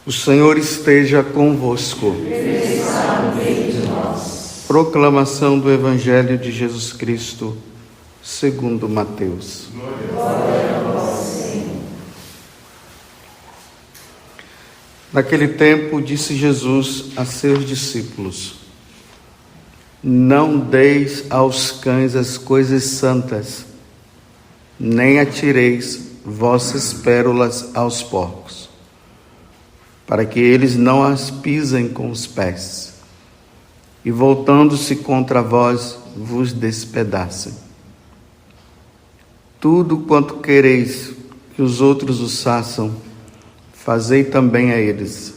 O Senhor esteja convosco. Ele está no meio de nós. Proclamação do Evangelho de Jesus Cristo, segundo Mateus. Glória a vós, Senhor. Naquele tempo, disse Jesus a seus discípulos: Não deis aos cães as coisas santas, nem atireis vossas pérolas aos porcos, para que eles não as pisem com os pés, e voltando-se contra vós, vos despedacem. Tudo quanto quereis que os outros os façam, fazei também a eles.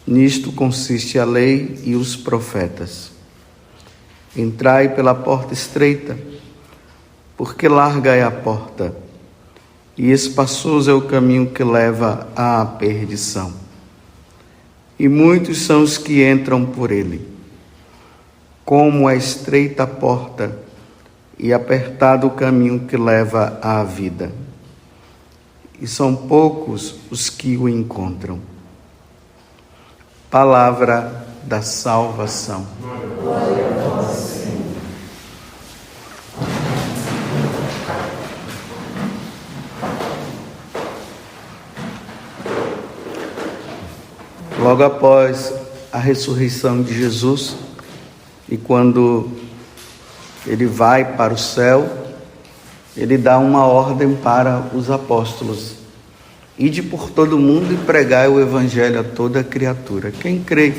Nisto consiste a lei e os profetas. Entrai pela porta estreita, porque larga é a porta, e espaçoso é o caminho que leva à perdição. E muitos são os que entram por ele. Como é estreita a porta e apertado o caminho que leva à vida, e são poucos os que o encontram. Palavra da salvação. Glória a vós, Senhor. Logo após a ressurreição de Jesus, e quando ele vai para o céu, ele dá uma ordem para os apóstolos: ide por todo mundo e pregai o evangelho a toda criatura. Quem crê e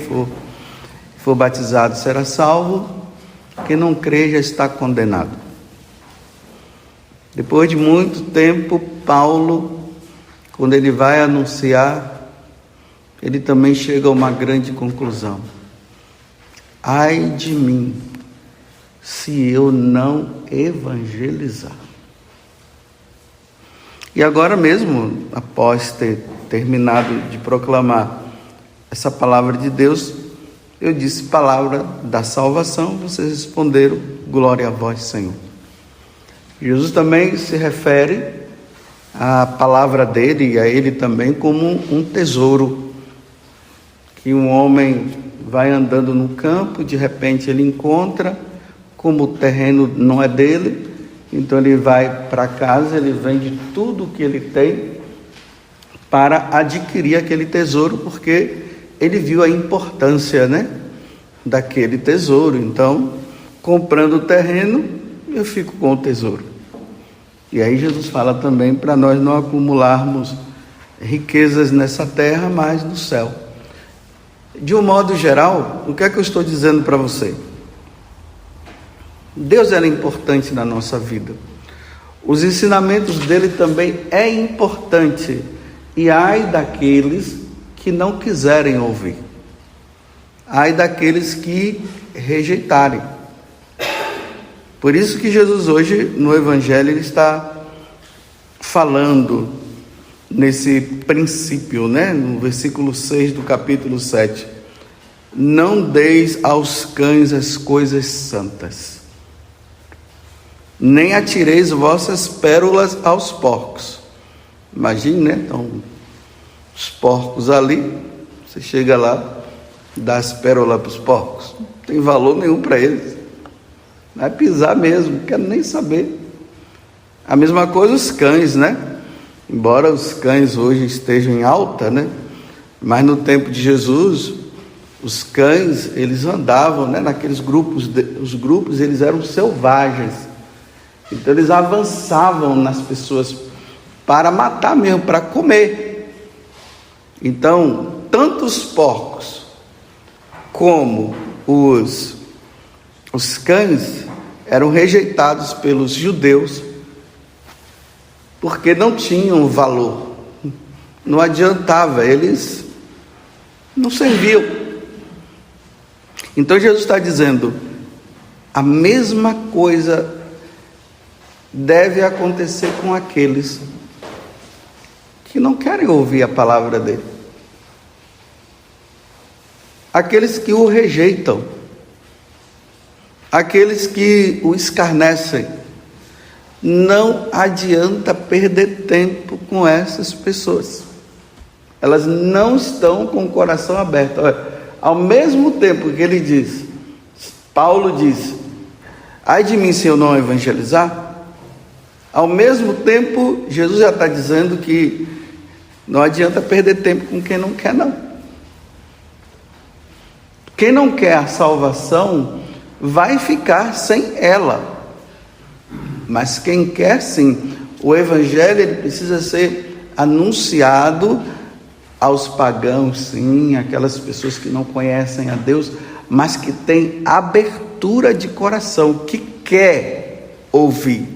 for batizado será salvo, quem não crê já está condenado. Depois de muito tempo, Paulo, quando ele vai anunciar, ele também chega a uma grande conclusão: ai de mim, se eu não evangelizar. E agora mesmo, após ter terminado de proclamar essa palavra de Deus, eu disse palavra da salvação, vocês responderam: glória a vós, Senhor. Jesus também se refere à palavra dele e a ele também como um tesouro, que um homem vai andando no campo, de repente ele encontra, como o terreno não é dele, então ele vai para casa, ele vende tudo o que ele tem para adquirir aquele tesouro, porque ele viu a importância, daquele tesouro. Então, comprando o terreno, eu fico com o tesouro. E aí Jesus fala também para nós não acumularmos riquezas nessa terra, mas no céu. De um modo geral, o que é que eu estou dizendo para você? Deus era importante na nossa vida. Os ensinamentos dele também é importante. E ai daqueles que não quiserem ouvir. Ai daqueles que rejeitarem. Por isso que Jesus hoje, no Evangelho, ele está falando nesse princípio, no versículo 6 do capítulo 7. Não deis aos cães as coisas santas, nem atireis vossas pérolas aos porcos. Imagine, então, os porcos ali, você chega lá, dá as pérolas para os porcos, não tem valor nenhum para eles, vai pisar mesmo, não quero nem saber. A mesma coisa os cães, Embora os cães hoje estejam em alta, mas no tempo de Jesus, os cães, eles andavam, naqueles grupos, os grupos, eles eram selvagens. Então eles avançavam nas pessoas para matar mesmo, para comer. Então, tanto os porcos como os cães eram rejeitados pelos judeus, porque não tinham valor, não adiantava, eles não serviam. Então Jesus está dizendo, a mesma coisa deve acontecer com aqueles que não querem ouvir a palavra dele, aqueles que o rejeitam, aqueles que o escarnecem. Não adianta perder tempo com essas pessoas. Elas não estão com o coração aberto. Olha, ao mesmo tempo que ele diz, Paulo diz, ai de mim se eu não evangelizar, ao mesmo tempo Jesus já está dizendo que não adianta perder tempo com quem não quer, não. Quem não quer a salvação vai ficar sem ela. Mas quem quer, sim, o evangelho ele precisa ser anunciado aos pagãos, sim, aquelas pessoas que não conhecem a Deus, mas que têm abertura de coração, que quer ouvir.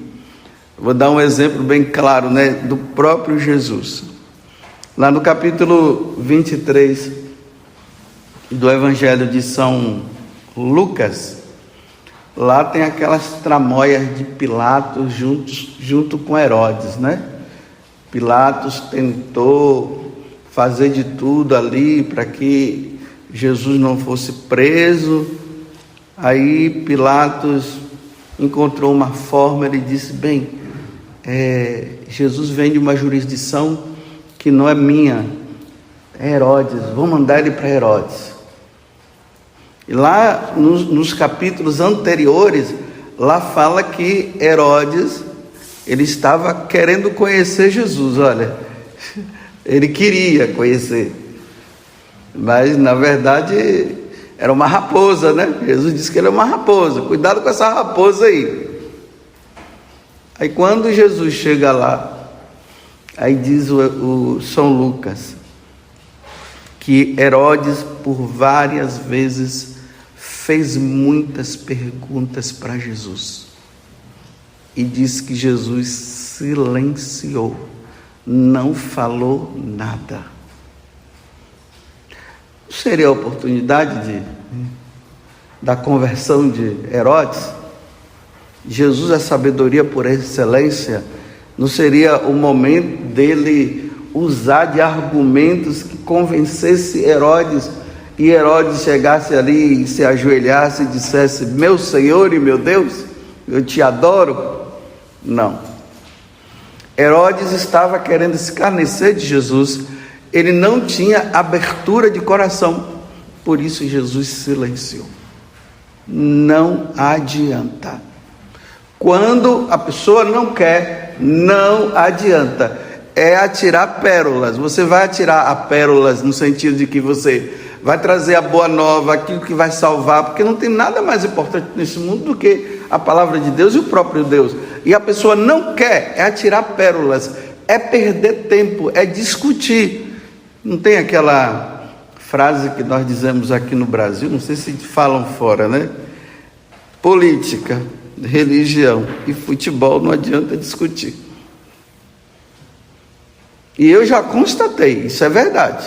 Vou dar um exemplo bem claro, do próprio Jesus. Lá no capítulo 23 do Evangelho de São Lucas, lá tem aquelas tramóias de Pilatos junto com Herodes, Pilatos tentou fazer de tudo ali para que Jesus não fosse preso. Aí Pilatos encontrou uma forma, ele disse, Jesus vem de uma jurisdição que não é minha, é Herodes, vou mandar ele para Herodes. E lá nos capítulos anteriores, lá fala que Herodes, ele estava querendo conhecer Jesus, olha, ele queria conhecer, mas na verdade era uma raposa, Jesus disse que ele é uma raposa, cuidado com essa raposa aí. Aí quando Jesus chega lá, aí diz o São Lucas, que Herodes por várias vezes fez muitas perguntas para Jesus, e diz que Jesus silenciou, não falou nada. Seria a oportunidade da conversão de Herodes? Jesus, a sabedoria por excelência, não seria o momento dele usar de argumentos que convencesse Herodes, e Herodes chegasse ali e se ajoelhasse e dissesse, meu Senhor e meu Deus, eu te adoro? Não. Herodes estava querendo escarnecer de Jesus, ele não tinha abertura de coração, por isso Jesus silenciou. Não adianta. Quando a pessoa não quer, não adianta. É atirar pérolas. Você vai atirar a pérolas no sentido de que você vai trazer a boa nova, aquilo que vai salvar, porque não tem nada mais importante nesse mundo do que a palavra de Deus e o próprio Deus. E a pessoa não quer, é atirar pérolas, é perder tempo, é discutir. Não tem aquela frase que nós dizemos aqui no Brasil, não sei se falam fora, política, religião e futebol não adianta discutir. E eu já constatei, isso é verdade.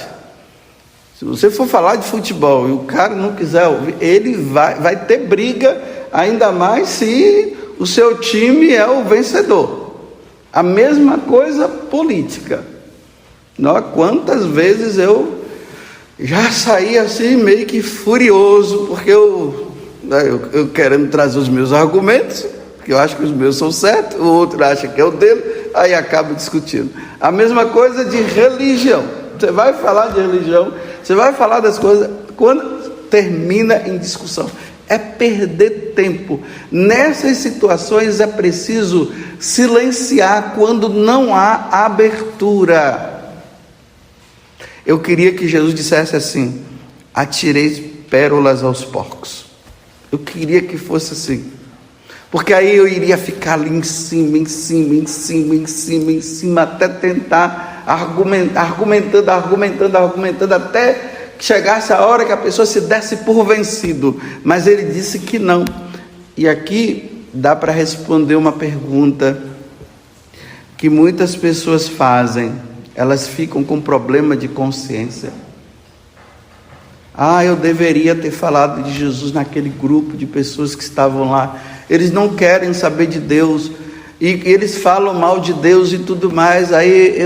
Se você for falar de futebol e o cara não quiser ouvir, ele vai ter briga, ainda mais se o seu time é o vencedor. A mesma coisa política. Quantas vezes eu já saí assim meio que furioso, porque eu querendo trazer os meus argumentos, que eu acho que os meus são certos, o outro acha que é o dele, aí acaba discutindo. A mesma coisa de religião. Você vai falar de religião, você vai falar das coisas, quando termina em discussão, é perder tempo. Nessas situações é preciso silenciar quando não há abertura. Eu queria que Jesus dissesse assim, atireis pérolas aos porcos. Eu queria que fosse assim, porque aí eu iria ficar ali em cima, até tentar argumentando, até que chegasse a hora que a pessoa se desse por vencido, mas ele disse que não. E aqui dá para responder uma pergunta que muitas pessoas fazem, elas ficam com problema de consciência. Eu deveria ter falado de Jesus naquele grupo de pessoas que estavam lá. Eles não querem saber de Deus, e eles falam mal de Deus e tudo mais. Aí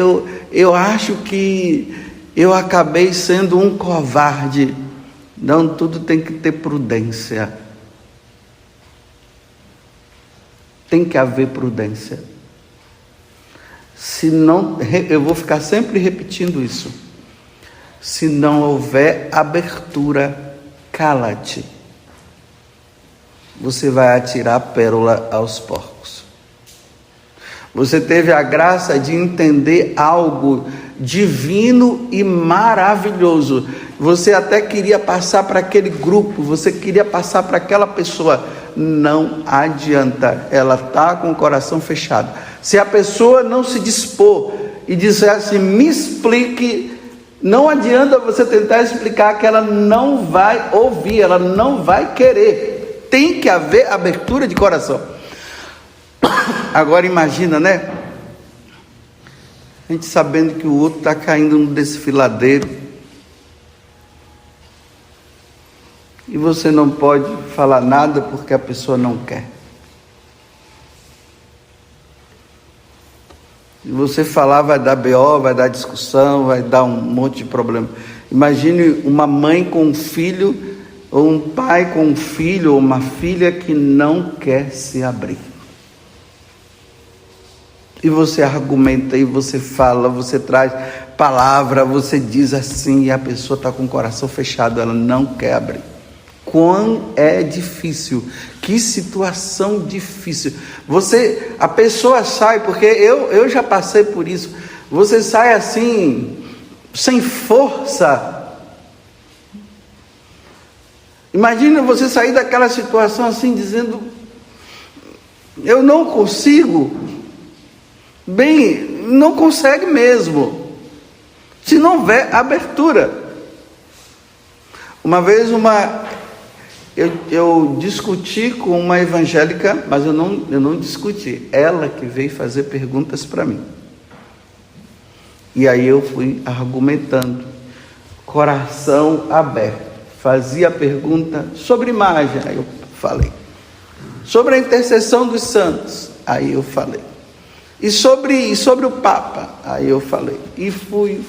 eu acho que eu acabei sendo um covarde. Não, tudo tem que ter prudência. Tem que haver prudência. Senão, eu vou ficar sempre repetindo isso. Se não houver abertura, cala-te. Você vai atirar pérola aos porcos. Você teve a graça de entender algo divino e maravilhoso. Você até queria passar para aquele grupo, você queria passar para aquela pessoa. Não adianta, ela está com o coração fechado. Se a pessoa não se dispor e disser assim, me explique, não adianta você tentar explicar, que ela não vai ouvir, ela não vai querer. Tem que haver abertura de coração. Agora imagina, né? A gente sabendo que o outro está caindo no desfiladeiro e você não pode falar nada porque a pessoa não quer. Se você falar, vai dar BO, vai dar discussão, vai dar um monte de problema. Imagine uma mãe com um filho, ou um pai com um filho, ou uma filha que não quer se abrir. E você argumenta, e você fala, você traz palavra, você diz assim, e a pessoa está com o coração fechado, ela não quer abrir. Quão é difícil, que situação difícil. A pessoa sai, porque eu já passei por isso, você sai assim, sem força. Imagina você sair daquela situação assim, dizendo, eu não consigo. Bem, não consegue mesmo, se não houver abertura. Uma vez eu discuti com uma evangélica, mas eu não discuti, ela que veio fazer perguntas para mim. E aí eu fui argumentando, coração aberto, fazia pergunta sobre imagem, aí eu falei, sobre a intercessão dos santos, aí eu falei, e sobre o Papa, aí eu falei, e fui.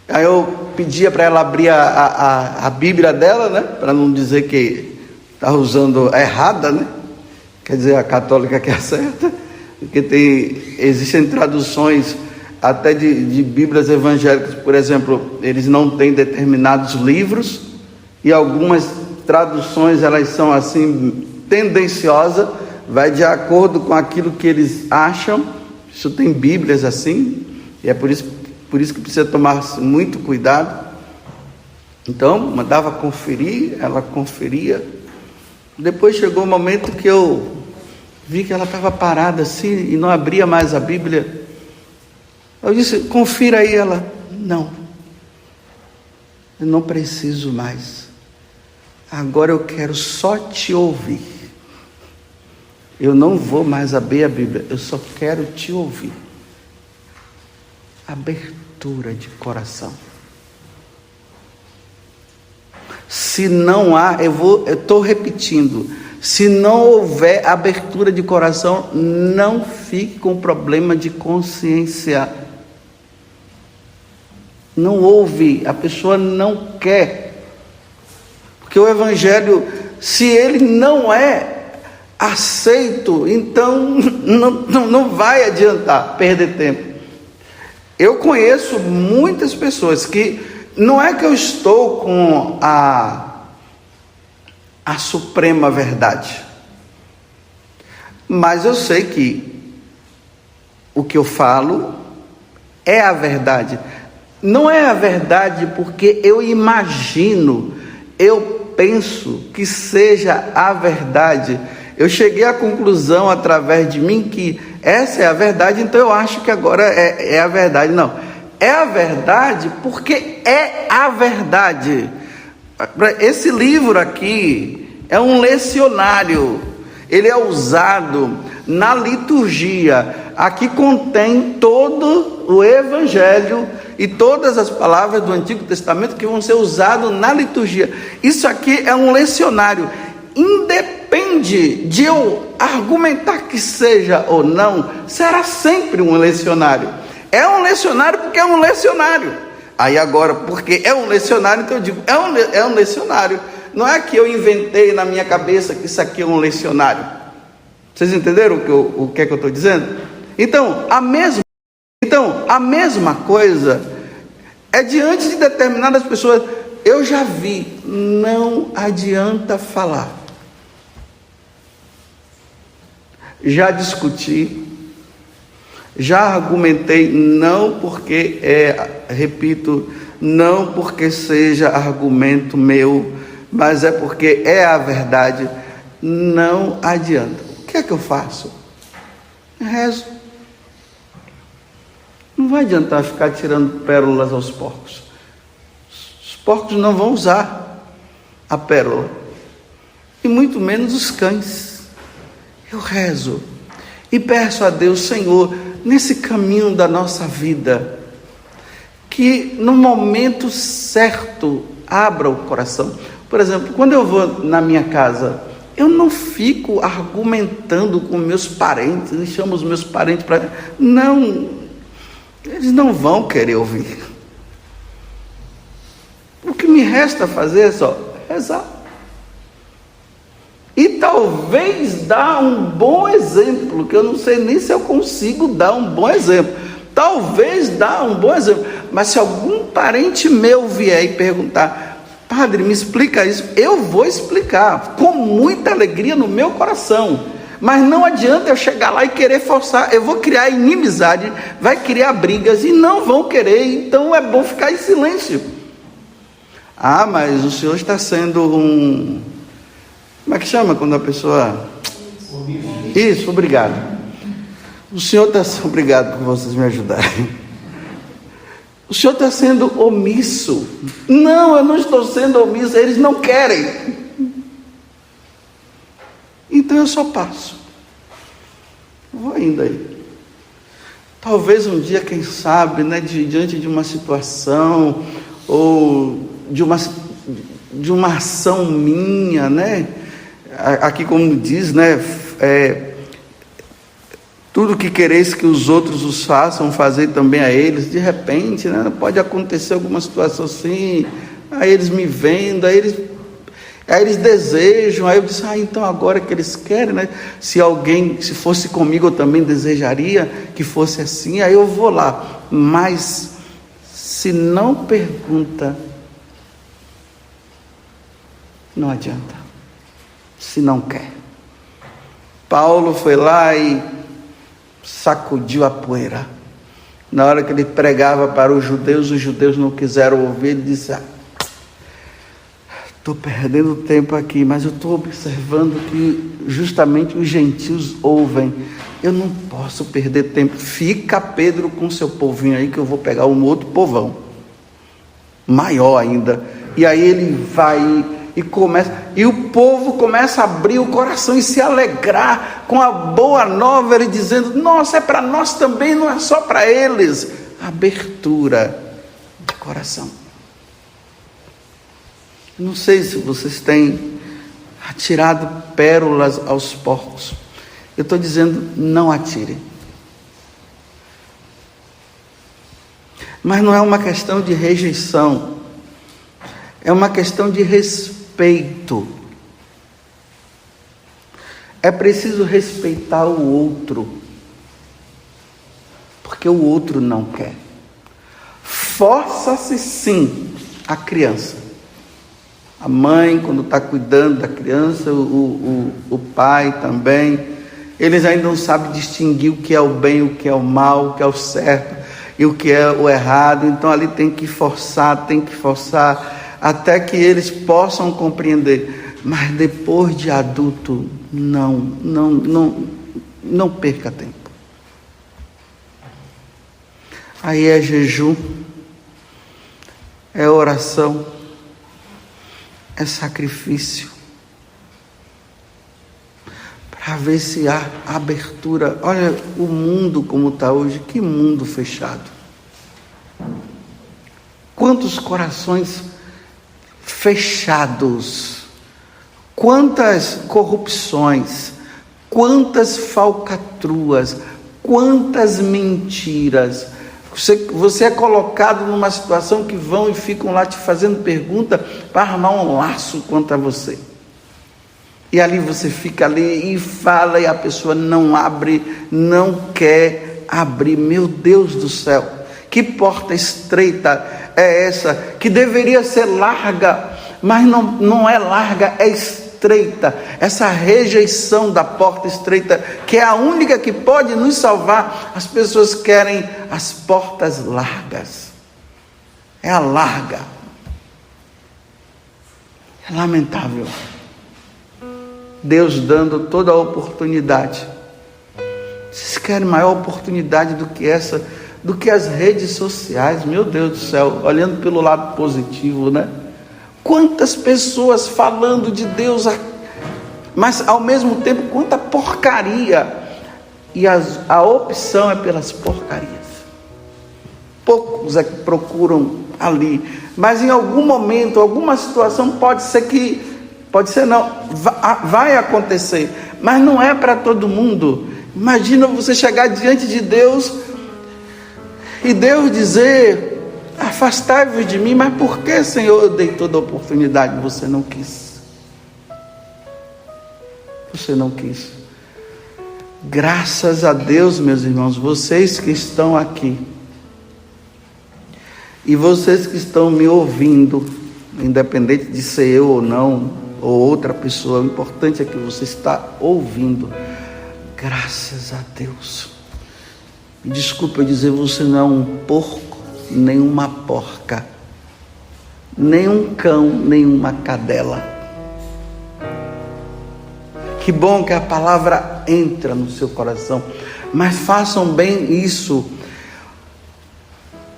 Aí eu pedia para ela abrir a Bíblia dela, né, para não dizer que está usando a errada, né, quer dizer, a católica que é a certa, porque existem traduções até de Bíblias evangélicas, por exemplo, eles não têm determinados livros, e algumas traduções, elas são assim, tendenciosas, vai de acordo com aquilo que eles acham. Isso tem Bíblias assim, e é por isso que precisa tomar muito cuidado. Então, mandava conferir, ela conferia. Depois chegou o momento que eu vi que ela estava parada assim, e não abria mais a Bíblia. Eu disse, confira aí. Ela, não, eu não preciso mais, agora eu quero só te ouvir. Eu não vou mais abrir a Bíblia, eu só quero te ouvir. Abertura de coração. Se não há, eu estou repetindo, se não houver abertura de coração, não fique com problema de consciência. Não ouve, a pessoa não quer. Porque o Evangelho, se ele não é aceito, então não vai adiantar perder tempo. Eu conheço muitas pessoas que, não é que eu estou com a suprema verdade, mas eu sei que o que eu falo é a verdade. Não é a verdade porque eu imagino, eu penso que seja a verdade. Eu cheguei à conclusão através de mim que essa é a verdade, então eu acho que agora é a verdade. Não, é a verdade porque é a verdade. Esse livro aqui é um lecionário, ele é usado na liturgia. Aqui contém todo o Evangelho e todas as palavras do Antigo Testamento que vão ser usadas na liturgia. Isso aqui é um lecionário. Independe de eu argumentar que seja ou não, será sempre um lecionário. É um lecionário porque é um lecionário. Aí agora, porque é um lecionário, então eu digo, é um lecionário. Não é que eu inventei na minha cabeça que isso aqui é um lecionário. Vocês entenderam o que é que eu estou dizendo? Então, a mesma coisa É diante de determinadas pessoas. Eu já vi, não adianta falar. Já discuti, já argumentei, não porque repito, não porque seja argumento meu, mas é porque é a verdade. Não adianta. O que é que eu faço? Rezo. Não vai adiantar ficar tirando pérolas aos porcos. Os porcos não vão usar a pérola, e muito menos os cães. Eu rezo e peço a Deus, Senhor, nesse caminho da nossa vida, que no momento certo abra o coração. Por exemplo, quando eu vou na minha casa, eu não fico argumentando com meus parentes, e chamo os meus parentes para... Não, eles não vão querer ouvir. O que me resta fazer é só rezar. E talvez dar um bom exemplo, que eu não sei nem se eu consigo dar um bom exemplo. Talvez dar um bom exemplo. Mas se algum parente meu vier e perguntar, padre, me explica isso, eu vou explicar, com muita alegria no meu coração. Mas não adianta eu chegar lá e querer forçar. Eu vou criar inimizade, vai criar brigas, e não vão querer. Então é bom ficar em silêncio. Ah, mas o senhor está sendo um... Como é que chama quando a pessoa... Isso, obrigado. O senhor está... Obrigado por vocês me ajudarem. O senhor está sendo omisso. Não, eu não estou sendo omisso, eles não querem. Então eu só passo. Vou indo aí. Talvez um dia, quem sabe, né, diante de uma situação, ou de uma ação minha, né? Aqui como diz, né? Tudo que quereis que os outros os façam, fazer também a eles. De repente, né, pode acontecer alguma situação assim, aí eles me vendo, aí eles desejam, aí eu disse, então agora que eles querem, né? Se fosse comigo, eu também desejaria que fosse assim, aí eu vou lá. Mas se não pergunta, não adianta. Se não quer. Paulo foi lá e sacudiu a poeira. Na hora que ele pregava para os judeus não quiseram ouvir. Ele disse, estou perdendo tempo aqui, mas eu estou observando que justamente os gentios ouvem. Eu não posso perder tempo. Fica, Pedro, com seu povinho aí, que eu vou pegar um outro povão, maior ainda. E aí ele vai e o povo começa a abrir o coração e se alegrar com a boa nova, ele dizendo, nossa, é para nós também, não é só para eles. Abertura de coração. Não sei se vocês têm atirado pérolas aos porcos. Eu estou dizendo, não atirem. Mas não é uma questão de rejeição, é uma questão de respeito. É preciso respeitar o outro, porque o outro não quer. Força-se sim a criança. A mãe, quando está cuidando da criança, o pai também, eles ainda não sabem distinguir o que é o bem, o que é o mal, o que é o certo e o que é o errado. Então ali tem que forçar, até que eles possam compreender. Mas depois de adulto, não perca tempo. Aí é jejum, é oração, é sacrifício, para ver se há abertura. Olha o mundo como está hoje, que mundo fechado. Quantos corações fechados, quantas corrupções, quantas falcatruas, quantas mentiras. Você é colocado numa situação que vão e ficam lá te fazendo pergunta para armar um laço contra você. E ali você fica ali e fala e a pessoa não abre, não quer abrir. Meu Deus do céu, que porta estreita é essa, que deveria ser larga, mas não é larga, é estreita. Essa rejeição da porta estreita, que é a única que pode nos salvar. As pessoas querem as portas largas. É a larga. É lamentável. Deus dando toda a oportunidade. Vocês querem maior oportunidade do que essa, do que as redes sociais? Meu Deus do céu, olhando pelo lado positivo, né? Quantas pessoas falando de Deus, mas ao mesmo tempo, quanta porcaria. E a opção é pelas porcarias. Poucos é que procuram ali, mas em algum momento, alguma situação, pode ser não, vai acontecer, mas não é para todo mundo. Imagina você chegar diante de Deus e Deus dizer: afastai-vos de mim. Mas por que, Senhor, eu dei toda a oportunidade e você não quis? Você não quis. Graças a Deus, meus irmãos, vocês que estão aqui e vocês que estão me ouvindo, independente de ser eu ou não, ou outra pessoa, o importante é que você está ouvindo. Graças a Deus. Me desculpa eu dizer, você não é um porco, nem uma porca, nem um cão, nem uma cadela. Que bom que a palavra entra no seu coração, mas façam bem isso.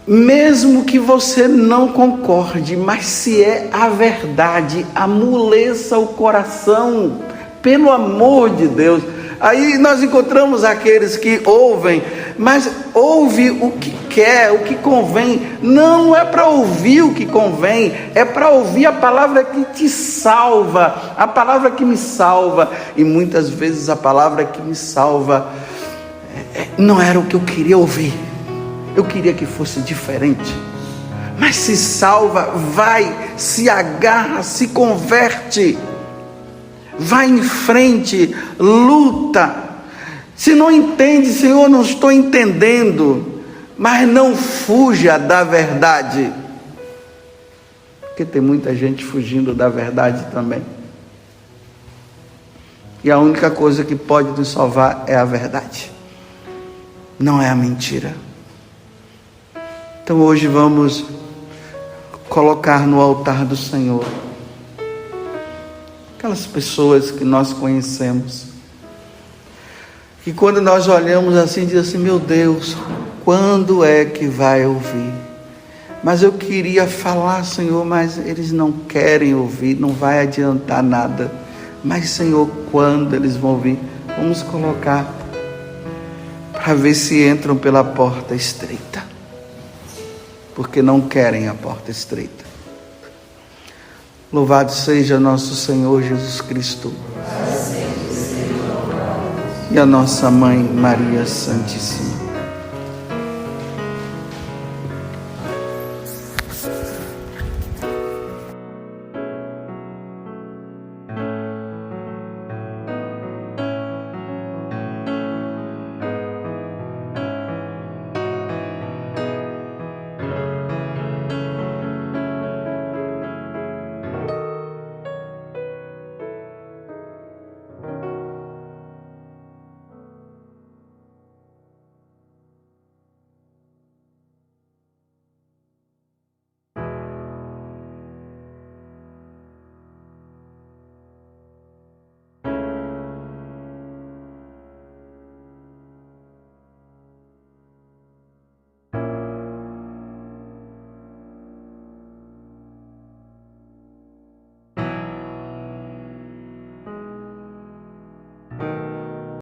Mesmo que você não concorde, mas se é a verdade, amoleça o coração, pelo amor de Deus. Aí nós encontramos aqueles que ouvem, mas ouve o que quer, o que convém. Não é para ouvir o que convém, é para ouvir a palavra que te salva, a palavra que me salva. E muitas vezes a palavra que me salva não era o que eu queria ouvir. Eu queria que fosse diferente. Mas se salva, vai, se agarra, se converte. Vai em frente, luta. Se não entende, Senhor, não estou entendendo. Mas não fuja da verdade. Porque tem muita gente fugindo da verdade também. E a única coisa que pode nos salvar é a verdade. Não é a mentira. Então hoje vamos colocar no altar do Senhor aquelas pessoas que nós conhecemos, que quando nós olhamos assim, diz assim: meu Deus, quando é que vai ouvir? Mas eu queria falar, Senhor, mas eles não querem ouvir, não vai adiantar nada. Mas, Senhor, quando eles vão ouvir? Vamos colocar para ver se entram pela porta estreita, porque não querem a porta estreita. Louvado seja nosso Senhor Jesus Cristo e a nossa Mãe Maria Santíssima.